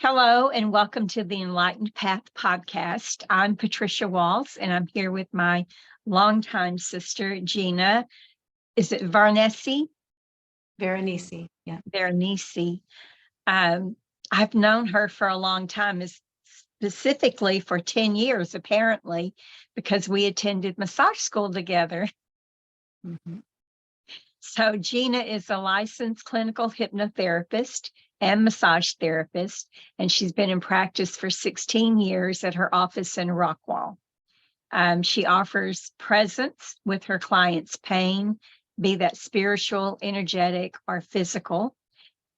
Hello, and welcome to the Enlightened Path podcast. I'm Patricia Walls, and I'm here with my longtime sister, Gina. Is it Veronesi? Veronesi, yeah. Veronesi. I've known her for a long time, specifically for 10 years, apparently, because we attended massage school together. Mm-hmm. So Gina is a licensed clinical hypnotherapist and massage therapist, and she's been in practice for 16 years at her office in Rockwall. She offers presence with her clients' pain, be that spiritual, energetic, or physical,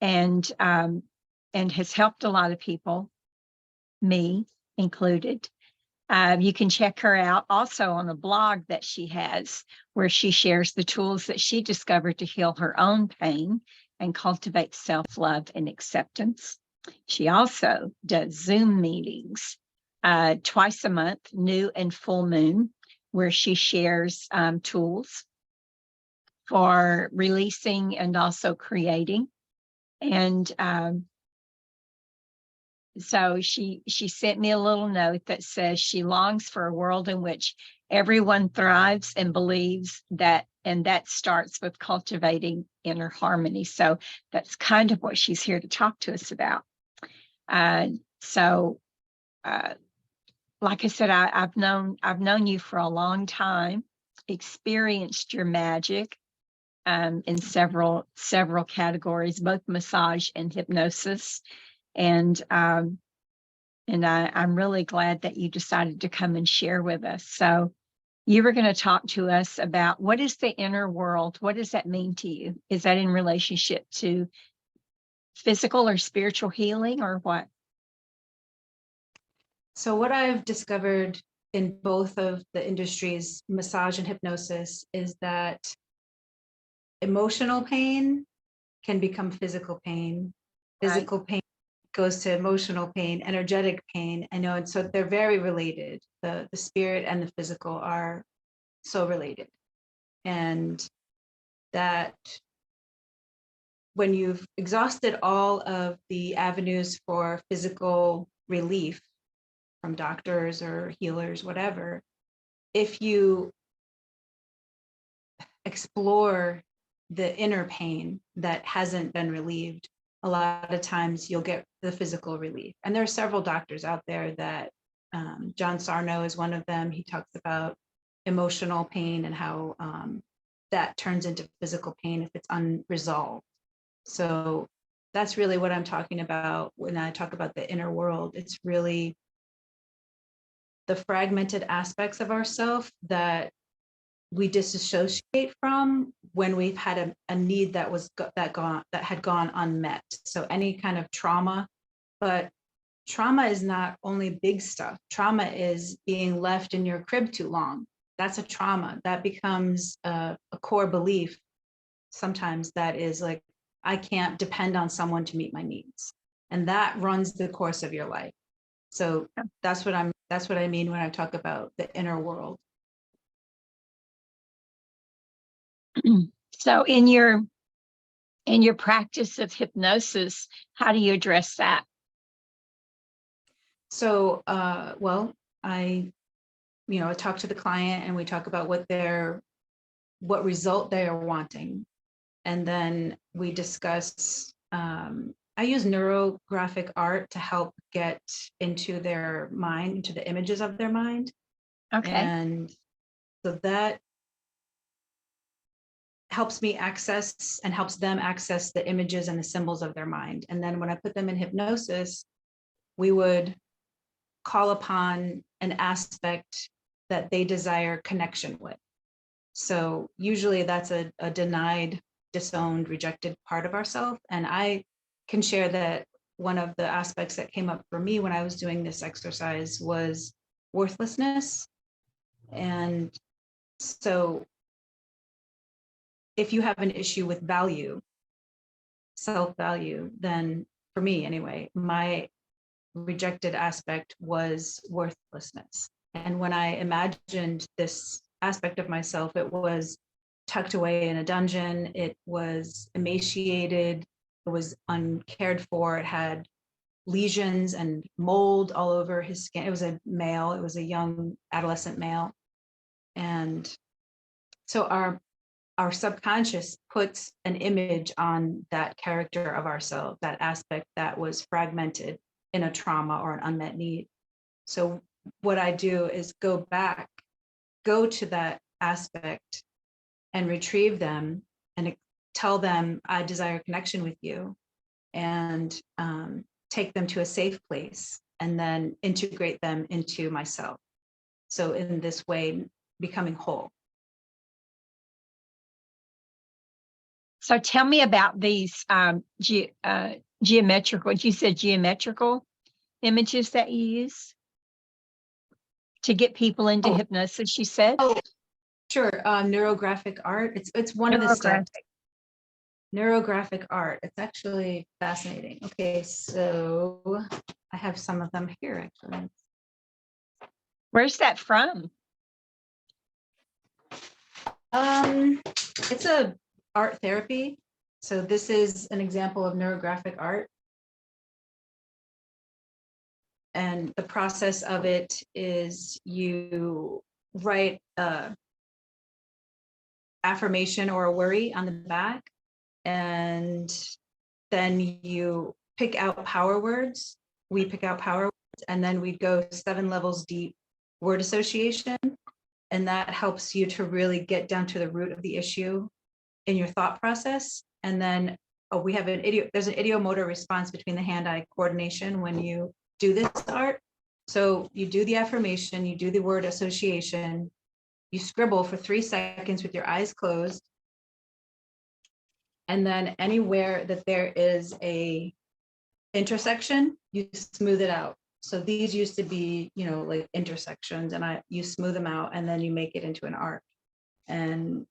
and has helped a lot of people, me included. You can check her out also on a blog that she has, where she shares the tools that she discovered to heal her own pain and cultivate self-love and acceptance. She also does Zoom meetings twice a month, new and full moon, where she shares tools for releasing and also creating. And so she sent me a little note that says she longs for a world in which everyone thrives and believes that, and that starts with cultivating inner harmony. So that's kind of what she's here to talk to us about. Like I said, I've known you for a long time, experienced your magic in several categories, both massage and hypnosis. And I'm really glad that you decided to come and share with us. So you were going to talk to us about what is the inner world? What does that mean to you? Is that in relationship to physical or spiritual healing, or what? So what I've discovered in both of the industries, massage and hypnosis, is that emotional pain can become physical pain. Physical pain goes to emotional pain, energetic pain. I know, and so they're very related. The spirit and the physical are so related. And that when you've exhausted all of the avenues for physical relief from doctors or healers, whatever, if you explore the inner pain that hasn't been relieved, a lot of times you'll get the physical relief. And there are several doctors out there that, John Sarno is one of them. He talks about emotional pain and how that turns into physical pain if it's unresolved. So that's really what I'm talking about when I talk about the inner world. It's really the fragmented aspects of ourselves that we disassociate from when we've had a need that had gone unmet. So any kind of trauma, but trauma is not only big stuff. Trauma is being left in your crib too long. That's a trauma. That becomes a core belief sometimes, that is like, I can't depend on someone to meet my needs. And that runs the course of your life. So that's what I mean when I talk about the inner world. So in your practice of hypnosis, how do you address that? So, well, I talk to the client and we talk about what result they are wanting. And then we discuss, I use neurographic art to help get into their mind, into the images of their mind. Okay. And so that helps me access and helps them access the images and the symbols of their mind. And then when I put them in hypnosis, we would call upon an aspect that they desire connection with. So usually that's a denied, disowned, rejected part of ourselves. And I can share that one of the aspects that came up for me when I was doing this exercise was worthlessness. And so if you have an issue with value, self-value, then for me anyway, my rejected aspect was worthlessness. And when I imagined this aspect of myself, it was tucked away in a dungeon. It was emaciated. It was uncared for. It had lesions and mold all over his skin. It was a male, it was a young adolescent male. And so our subconscious puts an image on that character of ourselves, that aspect that was fragmented in a trauma or an unmet need. So what I do is go to that aspect and retrieve them and tell them I desire connection with you, and take them to a safe place and then integrate them into myself. So in this way, becoming whole. So tell me about these geometrical, you said geometrical images that you use to get people into hypnosis, you said? Oh, sure. Neurographic art. It's one of the steps. Neurographic art. It's actually fascinating. Okay, so I have some of them here actually. Where's that from? It's a art therapy. So this is an example of neurographic art. And the process of it is you write a affirmation or a worry on the back, and then you pick out power words. We pick out power words, and then we go 7 levels deep word association. And that helps you to really get down to the root of the issue in your thought process. And then we have there's an idiomotor response between the hand-eye coordination when you do this art. So you do the affirmation, you do the word association, you scribble for 3 seconds with your eyes closed. And then anywhere that there is a intersection, you smooth it out. So these used to be, like intersections, and you smooth them out and then you make it into an arc. And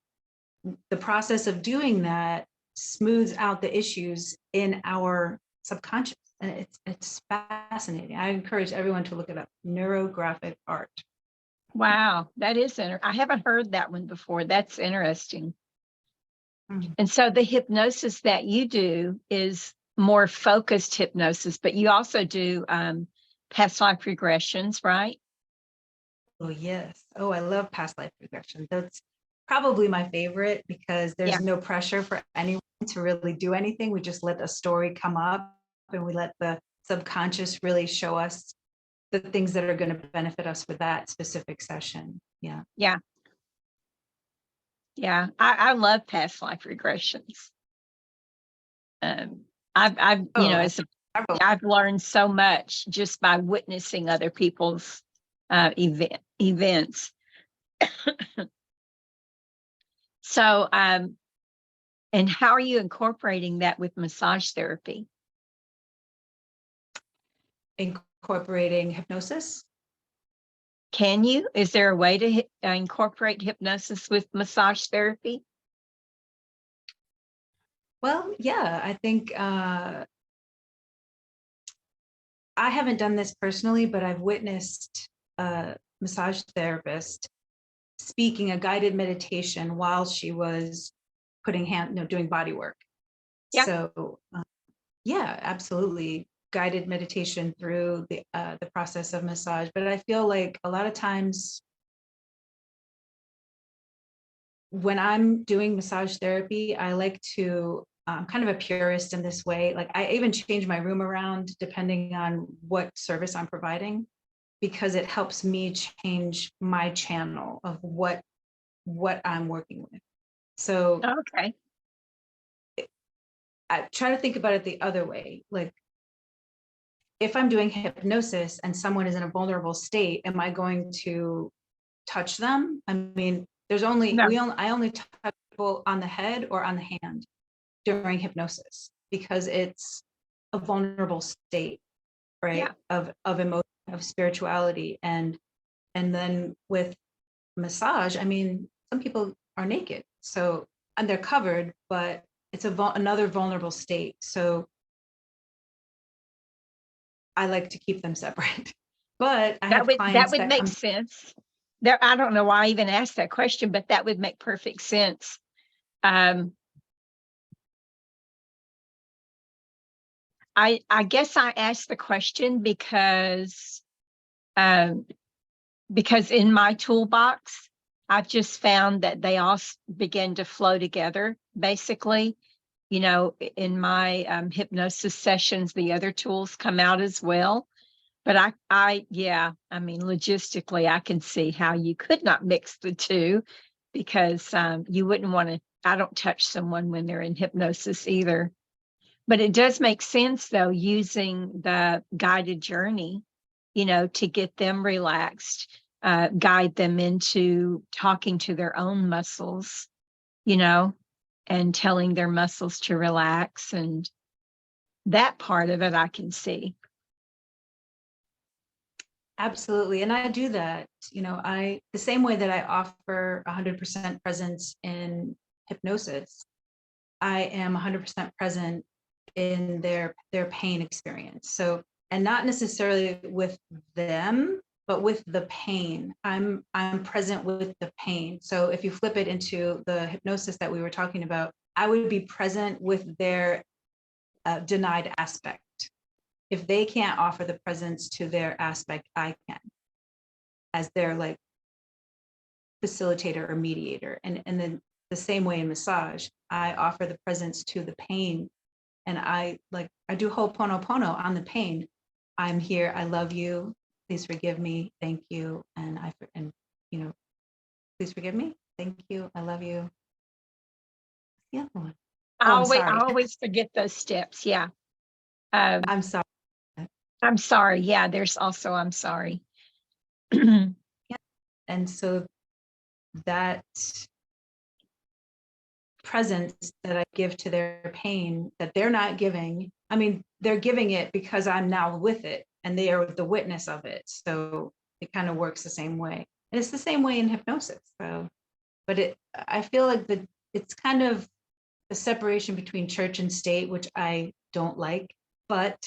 the process of doing that smooths out the issues in our subconscious. And it's fascinating. I encourage everyone to look it up. Neurographic art. Wow, that is I haven't heard that one before. That's interesting. Mhm. And so the hypnosis that you do is more focused hypnosis, but you also do past life regressions, right? Oh, yes. Oh, I love past life regression. That's probably my favorite because there's no pressure for anyone to really do anything. We just let a story come up and we let the subconscious really show us the things that are going to benefit us for that specific session. Yeah. Yeah. Yeah. I love past life regressions. I've learned so much just by witnessing other people's events. So, and how are you incorporating that with massage therapy? Incorporating hypnosis. Can you? Is there a way to incorporate hypnosis with massage therapy? Well, yeah, I think I haven't done this personally, but I've witnessed a massage therapist speaking a guided meditation while she was doing body work. Yeah. So yeah, absolutely. Guided meditation through the process of massage. But I feel like a lot of times when I'm doing massage therapy, I like to, I'm kind of a purist in this way. Like I even change my room around depending on what service I'm providing, because it helps me change my channel of what I'm working with. So Okay. I try to think about it the other way. Like if I'm doing hypnosis and someone is in a vulnerable state, am I going to touch them? I mean, I only touch people on the head or on the hand during hypnosis because it's a vulnerable state, right? Yeah. Of emotion, of spirituality. And then with massage, I mean, some people are naked, so, and they're covered, but it's another vulnerable state. So I like to keep them separate. But I have That clients would that make come. sense. There, I don't know why I even asked that question, but that would make perfect sense. I guess I asked the question um, because in my toolbox, I've just found that they all begin to flow together. Basically, in my hypnosis sessions, the other tools come out as well. But yeah, I mean, logistically, I can see how you could not mix the two because you wouldn't want to. I don't touch someone when they're in hypnosis either. But it does make sense, though, using the guided journey, to get them relaxed, guide them into talking to their own muscles, you know, and telling their muscles to relax. And that part of it I can see. Absolutely. And I do that, the same way that I offer 100% presence in hypnosis, I am 100% present in their pain experience. So, and not necessarily with them, but with the pain. I'm present with the pain. So if you flip it into the hypnosis that we were talking about, I would be present with their denied aspect. If they can't offer the presence to their aspect, I can, as their like facilitator or mediator. And then the same way in massage, I offer the presence to the pain. And I do Ho'oponopono on the pain. I'm here. I love you. Please forgive me. Thank you. Please forgive me. Thank you. I love you. The other one. Oh, I'm sorry. I always forget those steps. Yeah. I'm sorry. I'm sorry. Yeah, there's also I'm sorry. And so that presence that I give to their pain that they're not giving, I mean, they're giving it because I'm now with it and they are the witness of it. So it kind of works the same way. And it's the same way in hypnosis. So, but I feel like it's kind of a separation between church and state, which I don't like. But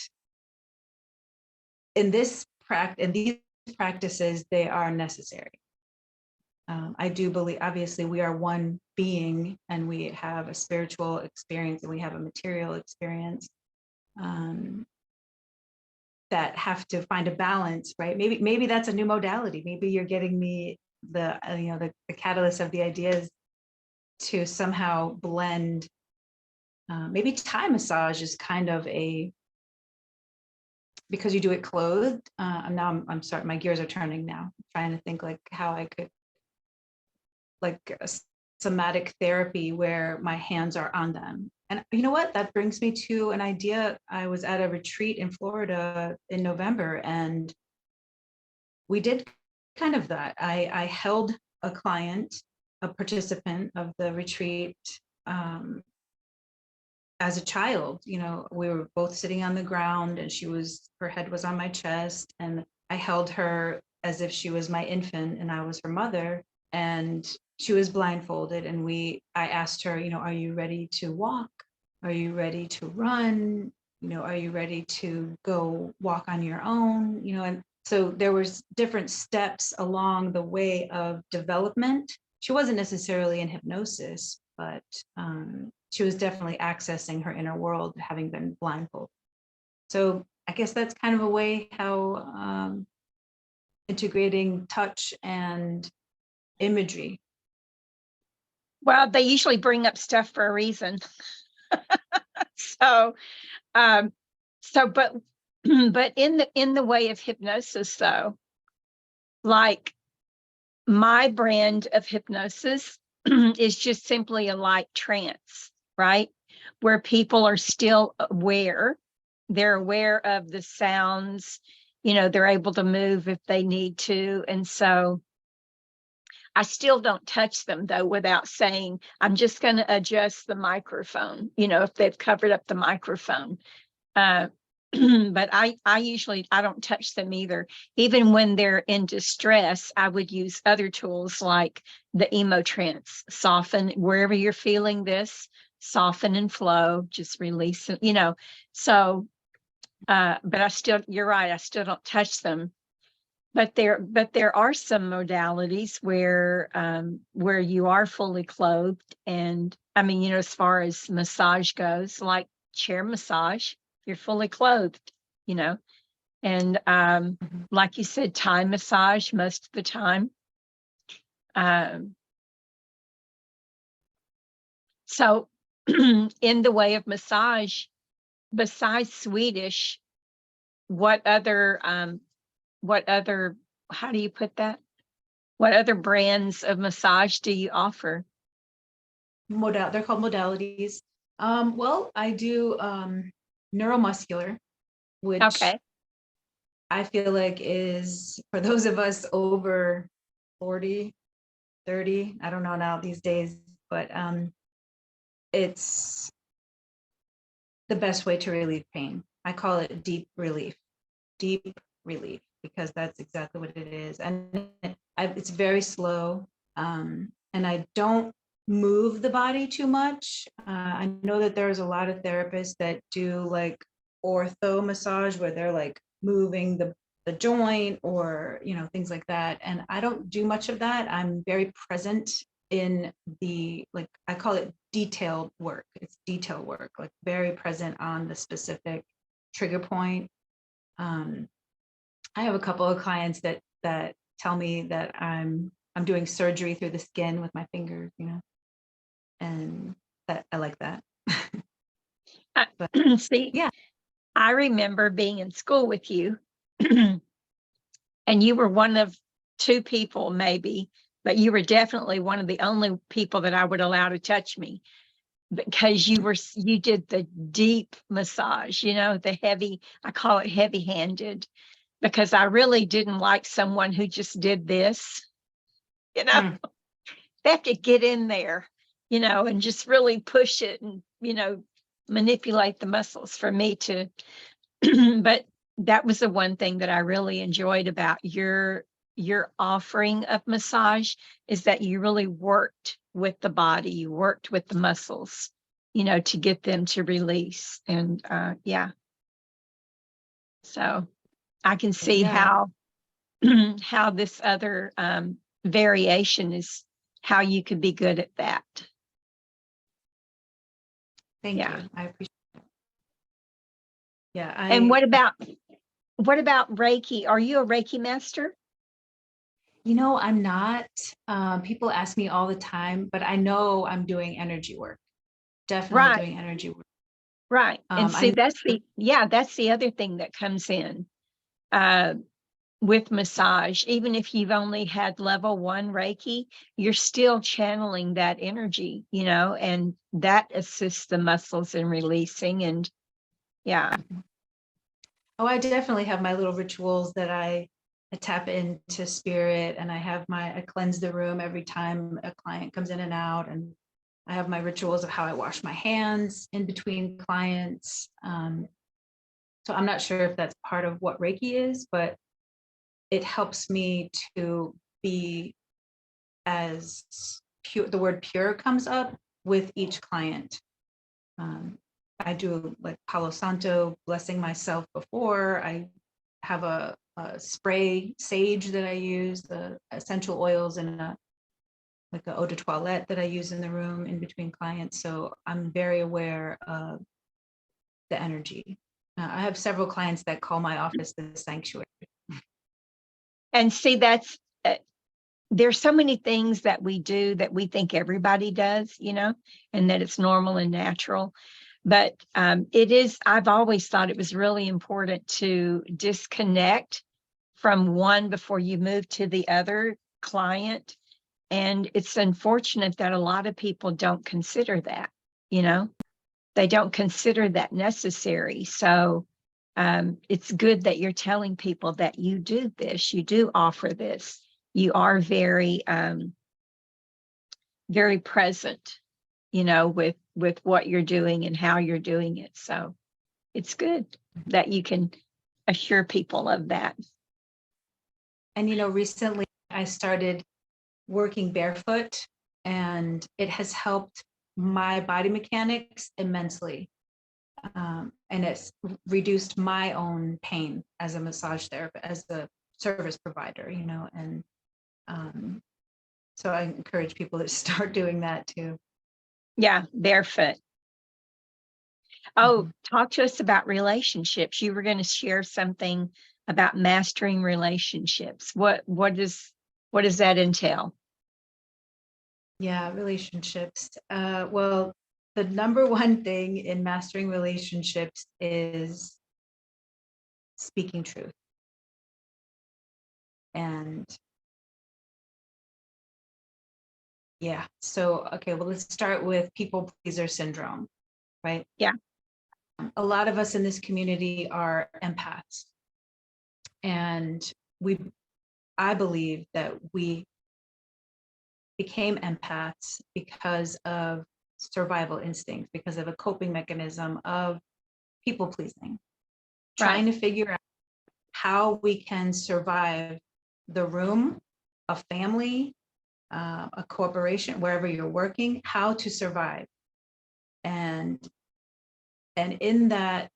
in these practices, they are necessary. I do believe, obviously, we are one being and we have a spiritual experience and we have a material experience that have to find a balance, right? Maybe that's a new modality. Maybe you're getting me the catalyst of the ideas to somehow blend. Maybe Thai massage is kind of because you do it clothed. I'm sorry, my gears are turning now. I'm trying to think like how I could like a somatic therapy where my hands are on them. And you know what? That brings me to an idea. I was at a retreat in Florida in November, and we did kind of that. I held a client, a participant of the retreat, as a child. We were both sitting on the ground, and her head was on my chest, and I held her as if she was my infant and I was her mother. And she was blindfolded, and I asked her, are you ready to walk? Are you ready to run? Are you ready to go walk on your own? And so there was different steps along the way of development. She wasn't necessarily in hypnosis, but she was definitely accessing her inner world, having been blindfolded. So I guess that's kind of a way how integrating touch and imagery. Well, they usually bring up stuff for a reason. So, but in the way of hypnosis, though, like my brand of hypnosis is just simply a light trance, right? Where people are still aware. They're aware of the sounds, they're able to move if they need to. And so I still don't touch them, though, without saying, I'm just going to adjust the microphone, if they've covered up the microphone. But I don't touch them either. Even when they're in distress, I would use other tools like the emo trance, soften wherever you're feeling this, soften and flow, just release it, So, but you're right, I still don't touch them. But there are some modalities where you are fully clothed, and I mean, as far as massage goes, like chair massage, you're fully clothed, you know. And like you said, Thai massage most of the time. So in the way of massage, besides Swedish, what other how do you put that? What other brands of massage do you offer? They're called modalities. Well, I do neuromuscular, which Okay. I feel like is for those of us over 40, 30, I don't know now these days, but it's the best way to relieve pain. I call it deep relief, because that's exactly what it is. And it's very slow. And I don't move the body too much. I know that there's a lot of therapists that do like ortho massage where they're like moving the joint or, you know, things like that. And I don't do much of that. I'm very present in the, like, I call it detailed work. It's detail work, like very present on the specific trigger point. I have a couple of clients that tell me that I'm doing surgery through the skin with my fingers, you know, and that I like that. But See, yeah, I remember being in school with you, and you were one of two people, maybe, but you were definitely one of the only people that I would allow to touch me because you did the deep massage, you know, the heavy, I call it heavy handed, because I really didn't like someone who just did this, you know. mm, They have to get in there, you know, and just really push it and, you know, manipulate the muscles for me to, but that was the one thing that I really enjoyed about your offering of massage is that you really worked with the body, you worked with the muscles, you know, to get them to release. And yeah, so I can see yeah, how how this other variation is how you could be good at that. thank Yeah. you. I appreciate it. Yeah, And what about Reiki? Are you a Reiki master? I'm not. People ask me all the time, but I know I'm doing energy work. Definitely Right, doing energy work. right. And I see, that's the other thing that comes in uh, with massage. Even if you've only had level 1 Reiki, you're still channeling that energy, you know, and that assists the muscles in releasing. And yeah, I definitely have my little rituals that I tap into spirit, and I cleanse the room every time a client comes in and out. And I have my rituals of how I wash my hands in between clients. So I'm not sure if that's part of what Reiki is, but it helps me to be as pure, the word pure comes up with each client. Um, I do like Palo Santo, blessing myself before. I have a spray sage that I use, the essential oils, and like a eau de toilette that I use in the room in between clients. So I'm very aware of the energy. I have several clients that call my office the sanctuary. and see, that's there's so many things that we do that we think everybody does, you know, and that it's normal and natural. But I've always thought it was really important to disconnect from one before you move to the other client. And it's unfortunate that a lot of people don't consider that, you know, they don't consider that necessary. So it's good that you're telling people that you do this, you do offer this, you are very, very present, you know, with what you're doing and how you're doing it. So it's good that you can assure people of that. And recently I started working barefoot, and it has helped my body mechanics immensely. And it's reduced my own pain as a massage therapist, as a service provider, and so I encourage people to start doing that too. Yeah, barefoot. Oh, talk to us about relationships. You were going to share something about mastering relationships. What does that entail? Yeah, relationships. Well, the number one thing in mastering relationships is speaking truth. And yeah, so, okay, well, let's start with people pleaser syndrome, right? Yeah. A lot of us in this community are empaths. And I believe that we became empaths because of survival instinct, because of a coping mechanism of people pleasing, Right. trying to figure out how we can survive the room, a family, a corporation, wherever you're working, how to survive. And in that,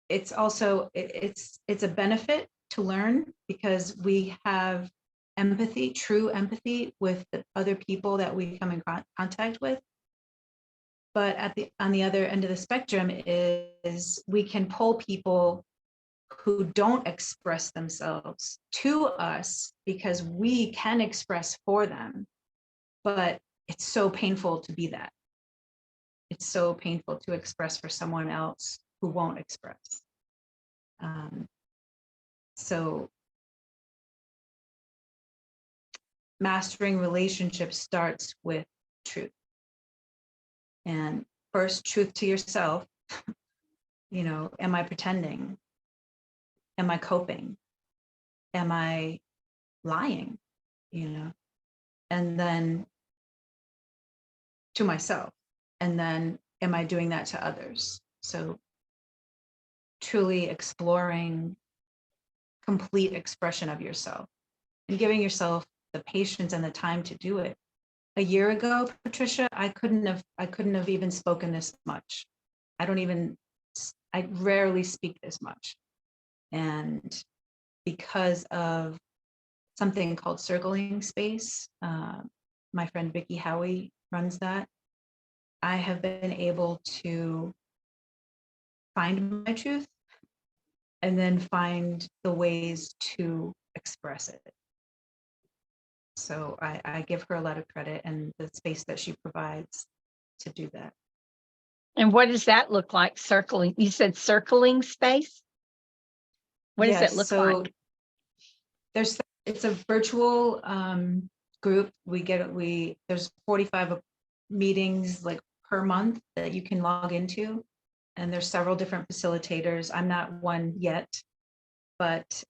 it's also it's a benefit to learn because we have empathy, true empathy with the other people that we come in contact with. But on the other end of the spectrum is we can pull people who don't express themselves to us because we can express for them. But it's so painful to be that. It's so painful to express for someone else who won't express. So mastering relationships starts with truth. And first, truth to yourself. Am I pretending? Am I coping? Am I lying? And then to myself. And then am I doing that to others? So truly exploring complete expression of yourself and giving yourself the patience and the time to do it. A year ago, Patricia, I couldn't have even spoken this much. I rarely speak this much. And because of something called circling space, my friend Vicky Howie runs that. I have been able to find my truth and then find the ways to express it. So I give her a lot of credit and the space that she provides to do that. And what does that look like? Circling. You said circling space? What does it Yes, look so like? it's a virtual group. There's 45 meetings like per month that you can log into, and there's several different facilitators. I'm not one yet, but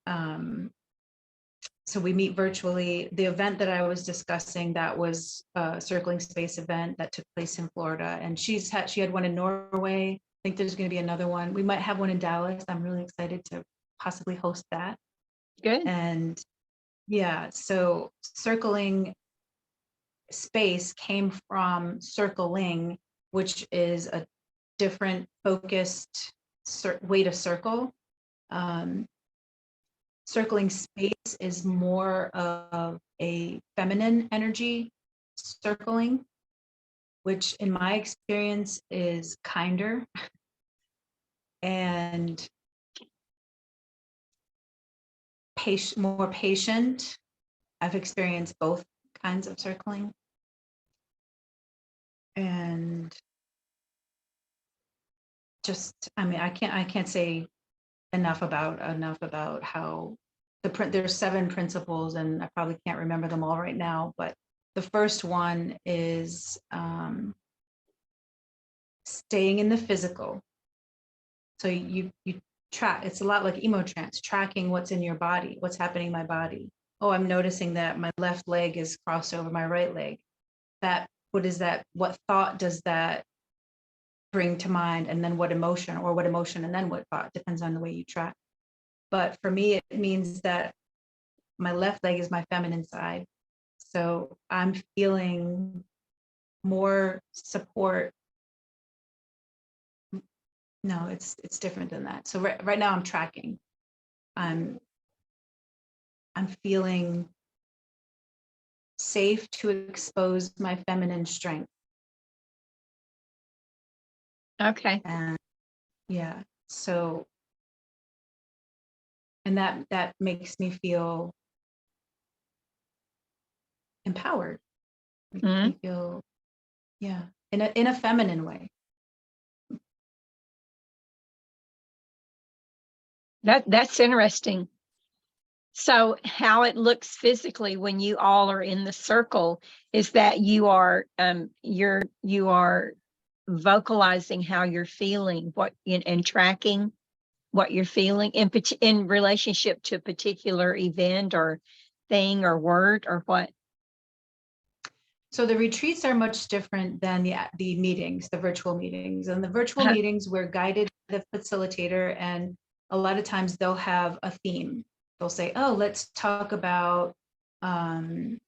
so we meet virtually. The event that I was discussing, that was a circling space event that took place in Florida, and she had one in Norway. I think there's going to be another one. We might have one in Dallas. I'm really excited to possibly host that. Good. And yeah, so circling space came from circling, which is a different focused way to circle. Circling space is more of a feminine energy circling, which in my experience is kinder and more patient. I've experienced both kinds of circling. And I can't say enough about how there's 7 principles, and I probably can't remember them all right now, but the first one is staying in the physical. So you track. It's a lot like emotrance, tracking what's in your body, what's happening in my body. Oh, I'm noticing that my left leg is crossed over my right leg. What is that? What thought does that bring to mind? And then what emotion, and then what thought, depends on the way you track. But for me, it means that my left leg is my feminine side. So I'm feeling more support. No, it's different than that. So right now I'm tracking. I'm feeling safe to expose my feminine strength. Okay. And yeah, so, and that makes me feel empowered. Makes Mhm. me feel, yeah, in a feminine way. That's interesting. So how it looks physically when you all are in the circle is that you are vocalizing how you're feeling, and tracking what you're feeling in relationship to a particular event or thing or word or what. So the retreats are much different than the meetings, the virtual meetings. And the virtual Uh-huh. meetings, we're guided by the facilitator, and a lot of times they'll have a theme. They'll say, "Oh, let's talk about um,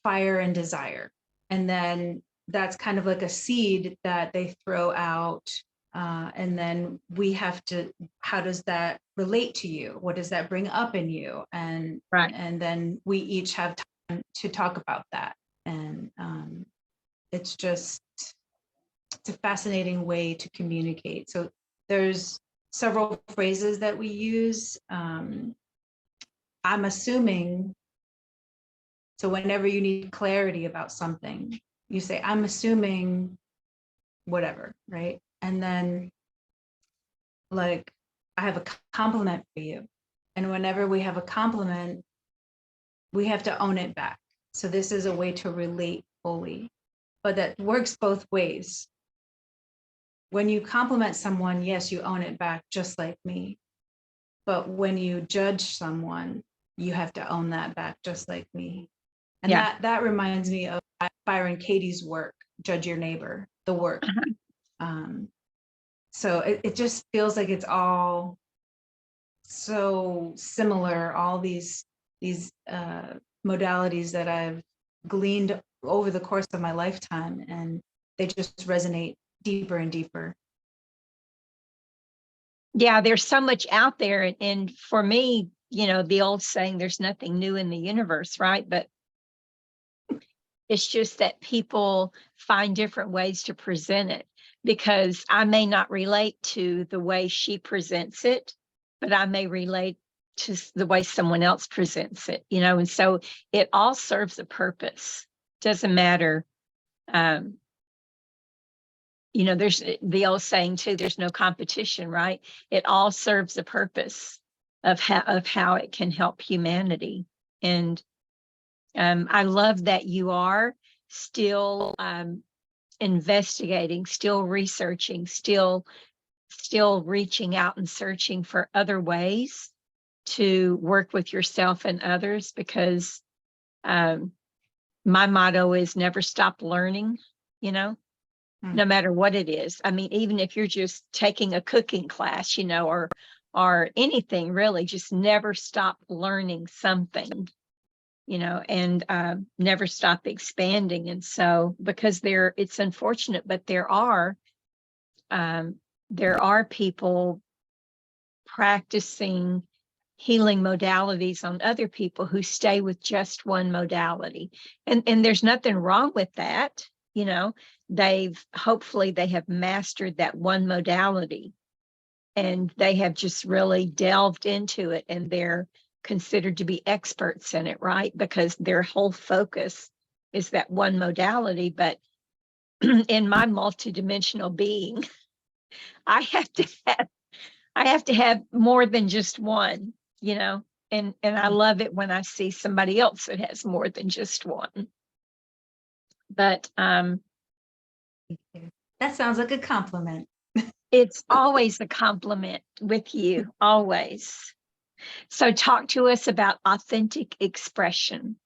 fire and desire," and then that's kind of like a seed that they throw out, and then we have to. How does that relate to you? What does that bring up in you? Right. And then we each have time to talk about that. And it's just, it's a fascinating way to communicate. So there's several phrases that we use. I'm assuming, so whenever you need clarity about something, you say, I'm assuming whatever, right? And then, like, I have a compliment for you. And whenever we have a compliment, we have to own it back. So this is a way to relate fully, but that works both ways. When you compliment someone, yes, you own it back, just like me. But when you judge someone, you have to own that back, just like me. And Yeah. that reminds me of Byron Katie's work, Judge Your Neighbor, the work. Uh-huh. Um, so it just feels like it's all so similar, all these modalities that I've gleaned over the course of my lifetime, and they just resonate deeper and deeper. Yeah, there's so much out there. And for me, the old saying, there's nothing new in the universe, right? But it's just that people find different ways to present it because I may not relate to the way she presents it, but I may relate to the way someone else presents it, and so it all serves a purpose. Doesn't matter. Um, there's the old saying too, there's no competition, right? It all serves a purpose of how it can help humanity. And I love that you are still investigating, still researching, still reaching out and searching for other ways to work with yourself and others because um, my motto is never stop learning, you know, Hmm. no matter what it is. I mean, even if you're just taking a cooking class, or anything really, just never stop learning something, and never stop expanding. And so, because it's unfortunate, but um, there are people practicing healing modalities on other people who stay with just one modality. And there's nothing wrong with that. Hopefully they have mastered that one modality and they have just really delved into it and they're considered to be experts in it, right? Because their whole focus is that one modality. But in my multidimensional being, I have to have I have to have more than just one, you know, and I love it when I see somebody else that has more than just one. But That sounds like a compliment. it's always a compliment with you, always. So talk to us about authentic expression.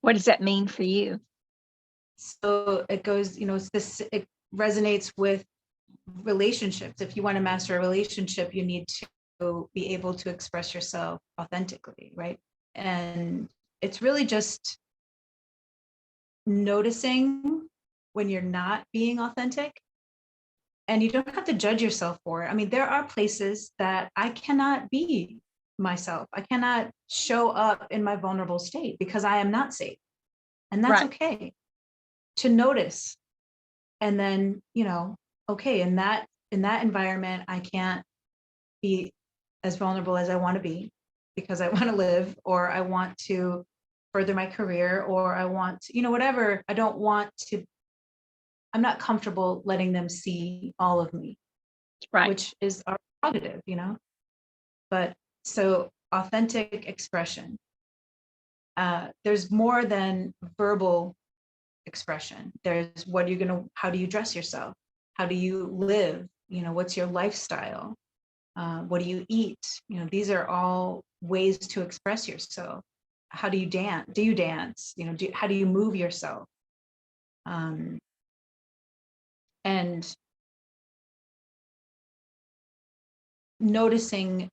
What does that mean for you? So it goes, it resonates with relationships. If you want to master a relationship, you need to be able to express yourself authentically, right? And it's really just noticing when you're not being authentic, and you don't have to judge yourself for it. I mean, there are places that I cannot be myself. I cannot show up in my vulnerable state because I am not safe. And that's Right. okay to notice. And then, okay, in that environment, I can't be as vulnerable as I want to be because I want to live, or I want to further my career, or I want to, whatever. I'm not comfortable letting them see all of me, Right. which is our prerogative, But so authentic expression, there's more than verbal expression. There's how do you dress yourself? How do you live? What's your lifestyle? What do you eat? These are all ways to express yourself. How do you dance? Do you dance? How do you move yourself? And noticing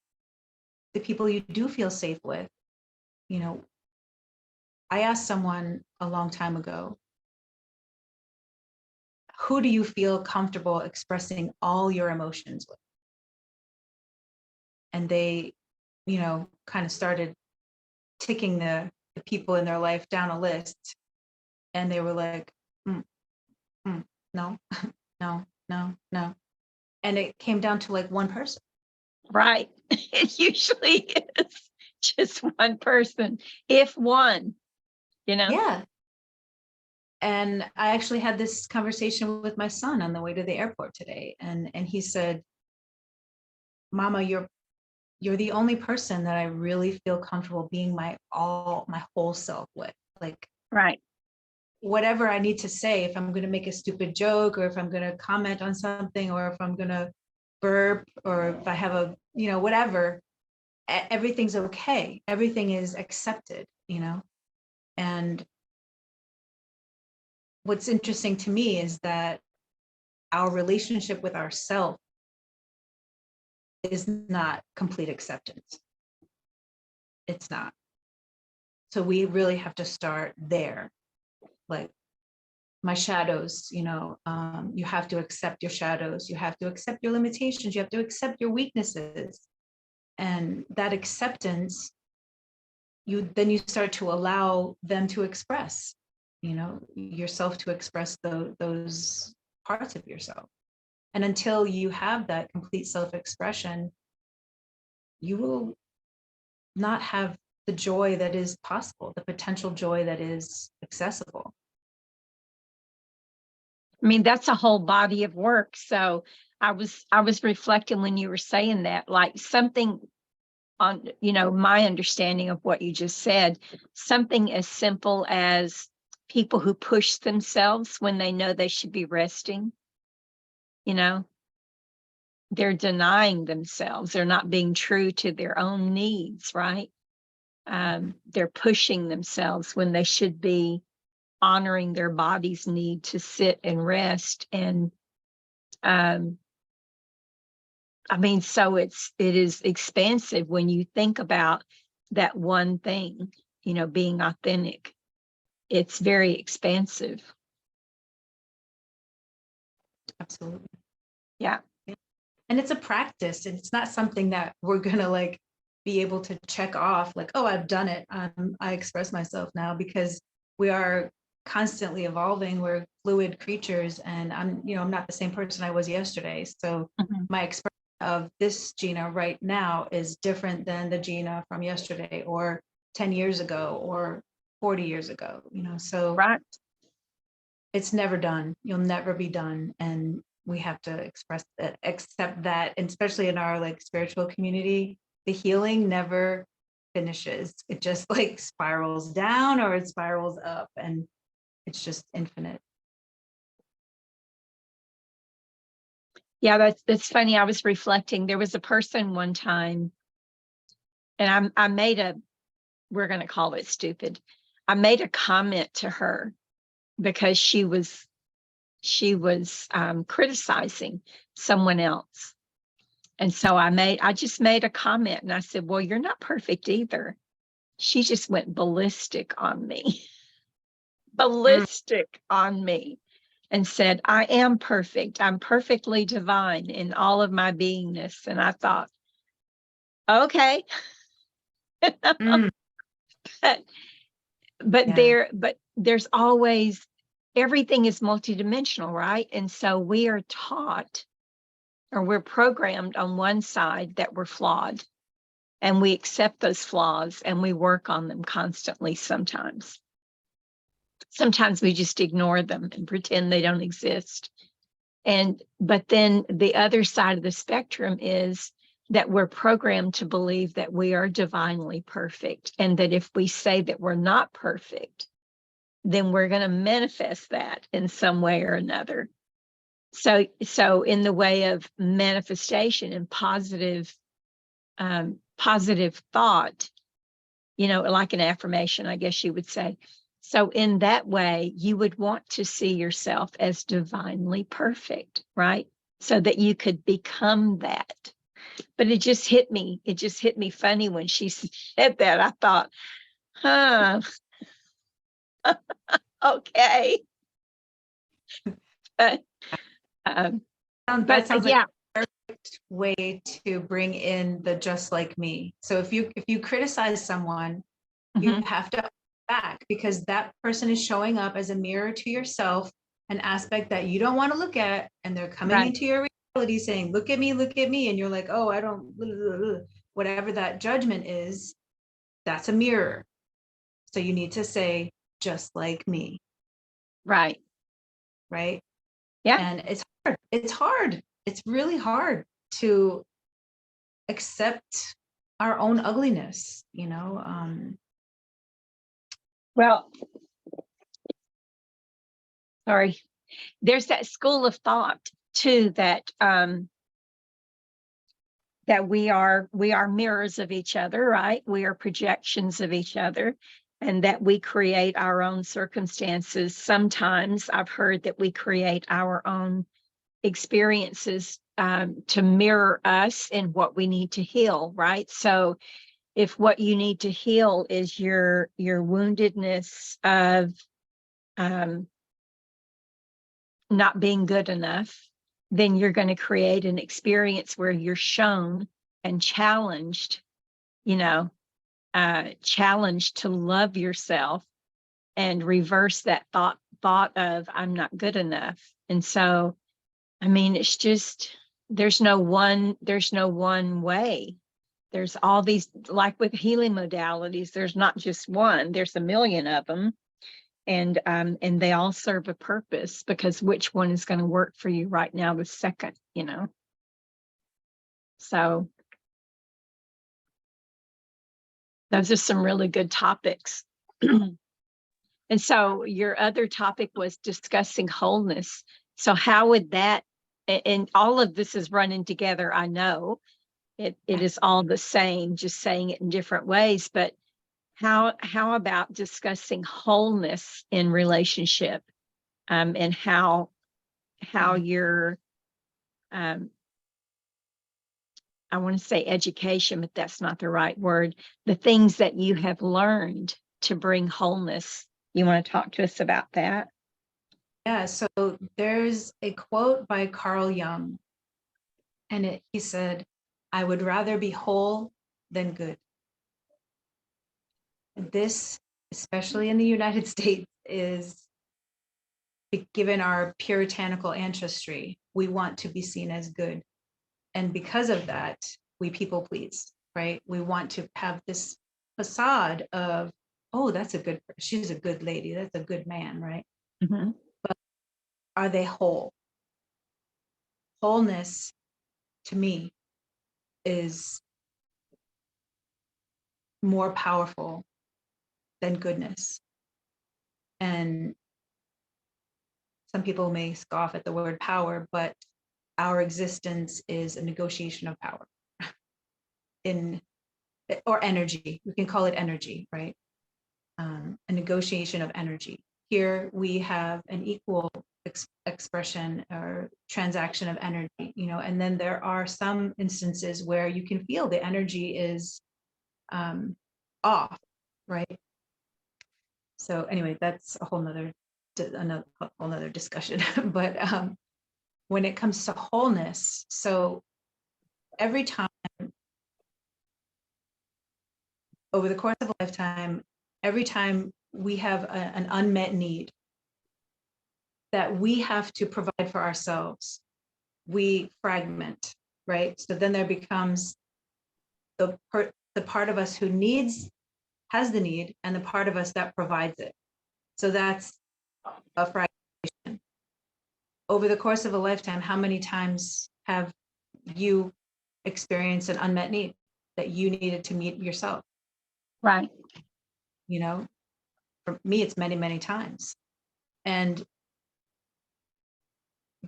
the people you do feel safe with. I asked someone a long time ago, who do you feel comfortable expressing all your emotions with? And they, kind of started ticking the people in their life down a list. And they were like, no, no, no, no. And it came down to like one person. Right. It usually is just one person, if one, Yeah. And I actually had this conversation with my son on the way to the airport today. And he said, Mama, you're the only person that I really feel comfortable being my whole self with. Like, Right. whatever I need to say, if I'm going to make a stupid joke, or if I'm going to comment on something, or if I'm going to burp, or if I have a, whatever, everything's okay. Everything is accepted, And what's interesting to me is that our relationship with ourselves is not complete acceptance. It's not. So we really have to start there. Like, my shadows, you have to accept your shadows. You have to accept your limitations. You have to accept your weaknesses. And that acceptance, then you start to allow them to express, yourself, to express those parts of yourself. And until you have that complete self-expression, you will not have the joy that is possible, the potential joy that is accessible. I mean, that's a whole body of work. So I was reflecting when you were saying that, like something on, my understanding of what you just said, something as simple as people who push themselves when they know they should be resting, they're denying themselves. They're not being true to their own needs, right? They're pushing themselves when they should be honoring their body's need to sit and rest. And I mean, so it is expansive when you think about that one thing, being authentic. It's very expansive. Absolutely. Yeah. And it's a practice. And it's not something that we're going to like be able to check off like, oh, I've done it. I express myself now, because we are constantly evolving. We're fluid creatures, and I'm not the same person I was yesterday. So my expression of this Gina right now is different than the Gina from yesterday, or 10 years ago, or 40 years ago, so Right. it's never done. You'll never be done. And we have to accept that. And especially in our like spiritual community, the healing never finishes. It just like spirals down, or it spirals up, and it's just infinite. Yeah, that's funny. I was reflecting. There was a person one time, and I made we're going to call it stupid. I made a comment to her because she was criticizing someone else. And so I just made a comment, and I said, well, you're not perfect either. She just went ballistic on me, ballistic on me, and said, I am perfect. I'm perfectly divine in all of my beingness. And I thought, okay. Mm, but yeah. there's always everything is multidimensional, right? And so we are taught, or we're programmed on one side that we're flawed, and we accept those flaws and we work on them constantly. Sometimes we just ignore them and pretend they don't exist. But then the other side of the spectrum is that we're programmed to believe that we are divinely perfect, and that if we say that we're not perfect, then we're going to manifest that in some way or another. So in the way of manifestation and positive thought, like an affirmation, I guess you would say. So in that way, you would want to see yourself as divinely perfect, right? So that you could become that. But it just hit me funny when she said that. I thought, huh, okay. But, That sounds like yeah. a perfect way to bring in the just like me. So if you criticize someone, you have to back, because that person is showing up as a mirror to yourself, an aspect that you don't want to look at, and they're coming Right. into your reality saying, look at me, and you're like, oh, I don't, whatever that judgment is, that's a mirror. So you need to say, just like me. Right. Right. Yeah. And it's hard. It's really hard to accept our own ugliness, Well, sorry. There's that school of thought too that we are mirrors of each other, right? We are projections of each other, and that we create our own circumstances. Sometimes I've heard that we create our own experiences to mirror us and what we need to heal, right? So if what you need to heal is your woundedness of not being good enough, then you're going to create an experience where you're shown and challenged, challenged to love yourself and reverse that thought of I'm not good enough. And so, I mean, it's just there's no one way. There's all these, like with healing modalities, there's not just one, there's a million of them. And they all serve a purpose, because which one is going to work for you right now, the second, So those are some really good topics. And so your other topic was discussing wholeness. So how would that, and all of this is running together, I know it is all the same, just saying it in different ways, but how about discussing wholeness in relationship, and how you're, I want to say education, but that's not the right word, the things that you have learned to bring wholeness. You want to talk to us about that? Yeah, so there's a quote by Carl Jung, and he said, I would rather be whole than good. And this, especially in the United States, is, given our puritanical ancestry, we want to be seen as good. And because of that, we people please, right? We want to have this facade of, oh, that's a good, she's a good lady, that's a good man, right? Mm-hmm. But are they whole? Wholeness, to me, is more powerful than goodness. And some people may scoff at the word power, but our existence is a negotiation of power or energy. We can call it energy, right? A negotiation of energy. Here we have an equal expression or transaction of energy, and then there are some instances where you can feel the energy is off, right? So anyway, that's a whole nother discussion. But when it comes to wholeness, so every time over the course of a lifetime, every time we have an unmet need, that we have to provide for ourselves, we fragment, right? So then there becomes the part of us who has the need, and the part of us that provides it. So that's a fragmentation. Over the course of a lifetime, how many times have you experienced an unmet need that you needed to meet yourself? Right. You know, for me, it's many, many times. And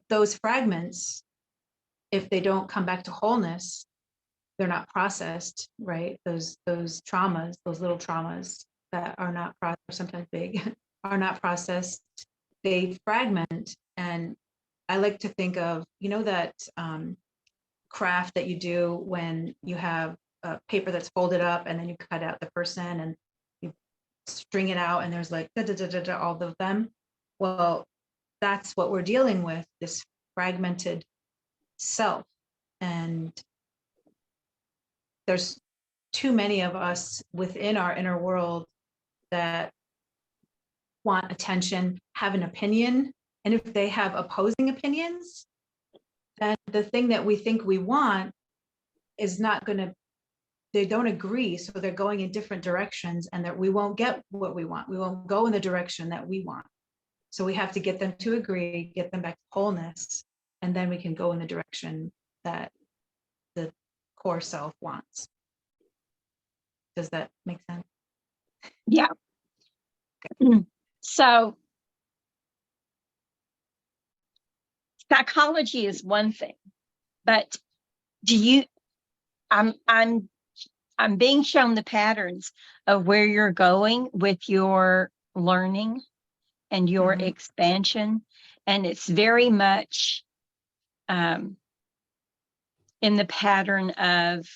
those fragments, if they don't come back to wholeness, they're not processed, right? Those traumas, those little traumas that are not processed, sometimes big, are not processed. They fragment. And I like to think of, that craft that you do when you have a paper that's folded up and then you cut out the person and you string it out and there's like all of them. Well, that's what we're dealing with, this fragmented self. And there's too many of us within our inner world that want attention, have an opinion. And if they have opposing opinions, then the thing that we think we want is not going to, they don't agree. So they're going in different directions, and that we won't get what we want. We won't go in the direction that we want. So we have to get them to agree, get them back to wholeness, and then we can go in the direction that the core self wants. Does that make sense? Yeah. So psychology is one thing, but I'm being shown the patterns of where you're going with your learning and your expansion. And it's very much in the pattern of,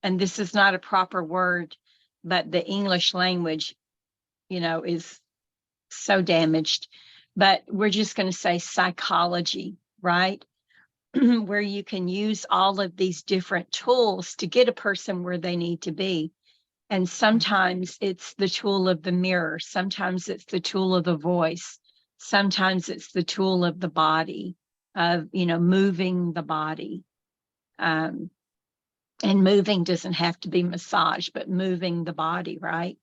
and this is not a proper word, but the English language, is so damaged. But we're just going to say psychology, right? Where you can use all of these different tools to get a person where they need to be. And sometimes it's the tool of the mirror. Sometimes it's the tool of the voice. Sometimes it's the tool of the body, of, moving the body. And moving doesn't have to be massage, but moving the body, right?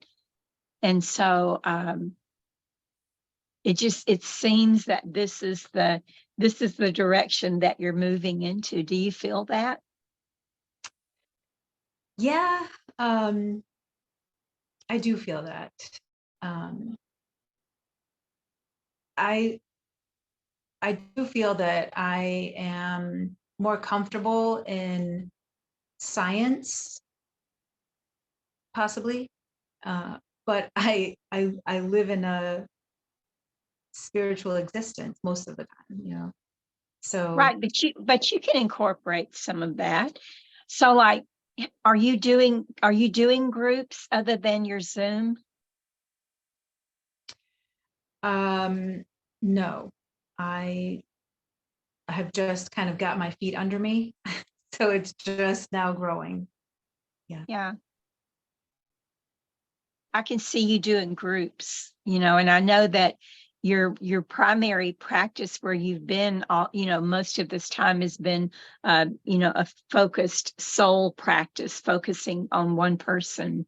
And so it seems that this is the direction that you're moving into. Do you feel that? Yeah, I do feel that. I do feel that I am more comfortable in science, possibly, but I live in a spiritual existence most of the time, So Right, but you can incorporate some of that. So like, are you doing groups other than your Zoom? No, I have just kind of got my feet under me, so it's just now growing. Yeah. I can see you doing groups, and I know that your primary practice where you've been all, most of this time has been, a focused soul practice, focusing on one person.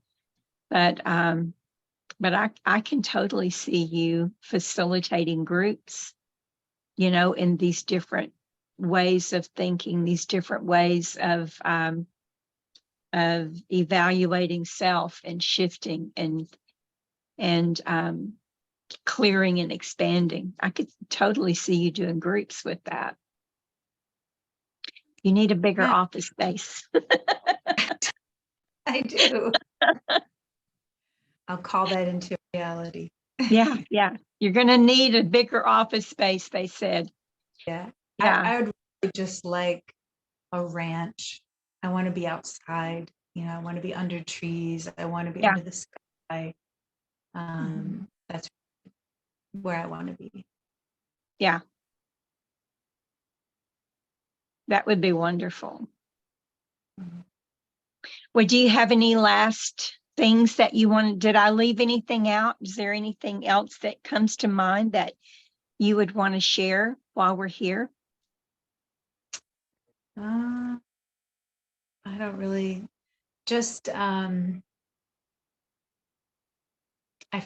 But I can totally see you facilitating groups, in these different ways of thinking, these different ways of evaluating self and shifting and clearing and expanding. I could totally see you doing groups with that. You need a bigger Yeah, office space. I do. I'll call that into reality. Yeah, yeah. You're going to need a bigger office space, they said. Yeah. Yeah, I would really just like a ranch. I want to be outside, I want to be under trees. I want to be yeah. under the sky. That's where I want to be. Yeah, that would be wonderful. Mhm. Well, do you have any last things that you want? Did I leave anything out? Is there anything else that comes to mind that you would want to share while we're here? I don't really, just I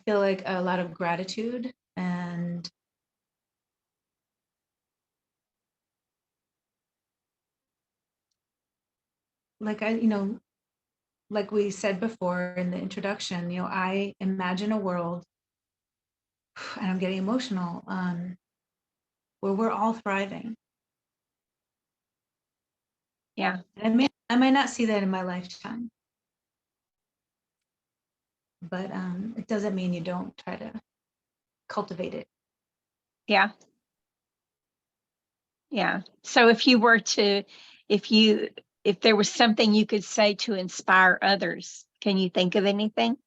feel like a lot of gratitude, and like like we said before in the introduction, I imagine a world, and I'm getting emotional, where we're all thriving. Yeah. And I might not see that in my lifetime, but it doesn't mean you don't try to cultivate it. Yeah. Yeah. So if you were to, if there was something you could say to inspire others, can you think of anything?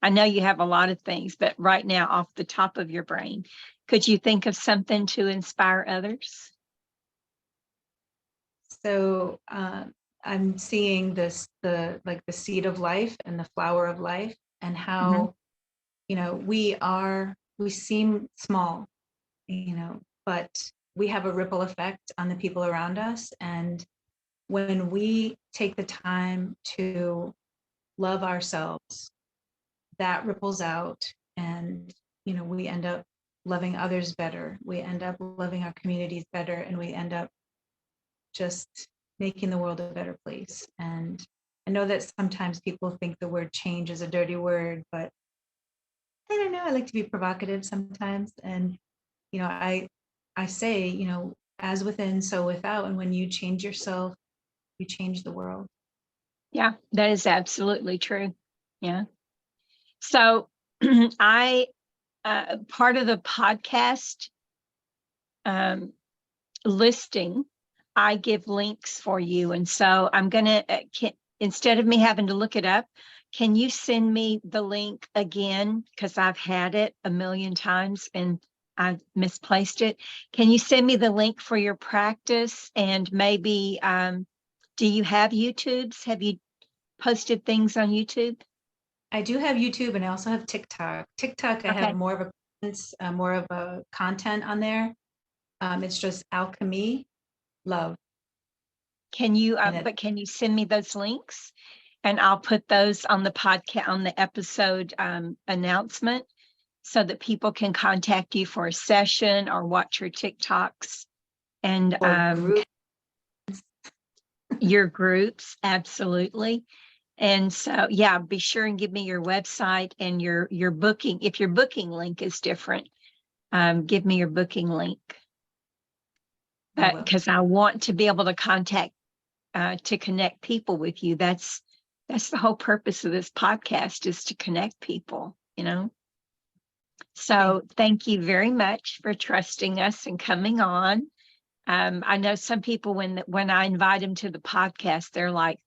I know you have a lot of things, but right now, off the top of your brain, could you think of something to inspire others? So I'm seeing the seed of life and the flower of life, and Mhm. how, we seem small, but we have a ripple effect on the people around us. And when we take the time to love ourselves, that ripples out, and we end up loving others better, we end up loving our communities better, and we end up just making the world a better place. And I know that sometimes people think the word change is a dirty word, but I don't know, I like to be provocative sometimes. And I say, as within, so without. And when you change yourself, you change the world. Yeah, that is absolutely true. Yeah. So I, part of the podcast um, listing, I give links for you. And so I'm going to, instead of me having to look it up, can you send me the link again? Because I've had it a million times and I've misplaced it. Can you send me the link for your practice? And maybe, do you have YouTubes? Have you posted things on YouTube? I do have YouTube, and I also have TikTok. TikTok, I have Okay. more of a content on there. It's just Alchemy Love. Can you, And it but can you send me those links? And I'll put those on the podcast, on the episode announcement, so that people can contact you for a session or watch your TikToks and or group. your groups. Absolutely. And so, yeah, be sure and give me your website and your booking. If your booking link is different, give me your booking link. I But will. because I want to be able to to connect people with you. That's the whole purpose of this podcast, is to connect people, you know? So thank you very much for trusting us and coming on. I know some people, when I invite them to the podcast, they're like,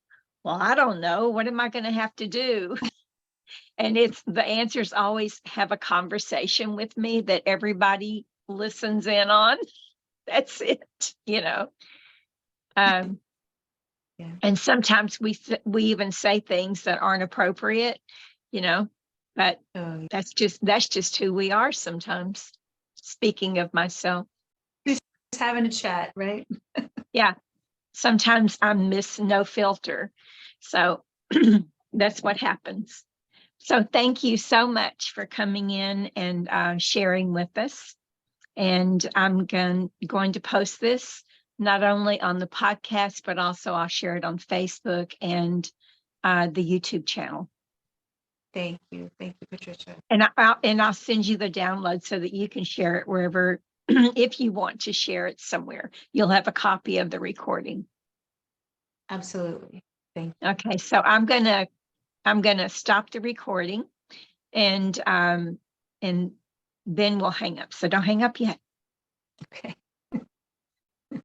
well, I don't know. What am I going to have to do? And it's the answers always have a conversation with me that everybody listens in on. That's it, you know. Um, Yeah. and sometimes we even say things that aren't appropriate, you know, but So that's just who we are sometimes. Speaking of myself, just having a chat, right? yeah, sometimes I'm Miss No Filter. So that's what happens. So thank you so much for coming in and sharing with us. And I'm going to post this not only on the podcast, but also I'll share it on Facebook and the YouTube channel. Thank you, Patricia. And I'll send you the download so that you can share it wherever, if you want to share it somewhere. You'll have a copy of the recording. Absolutely. Thank you. Okay, so I'm gonna stop the recording, and then we'll hang up. So don't hang up yet. Okay.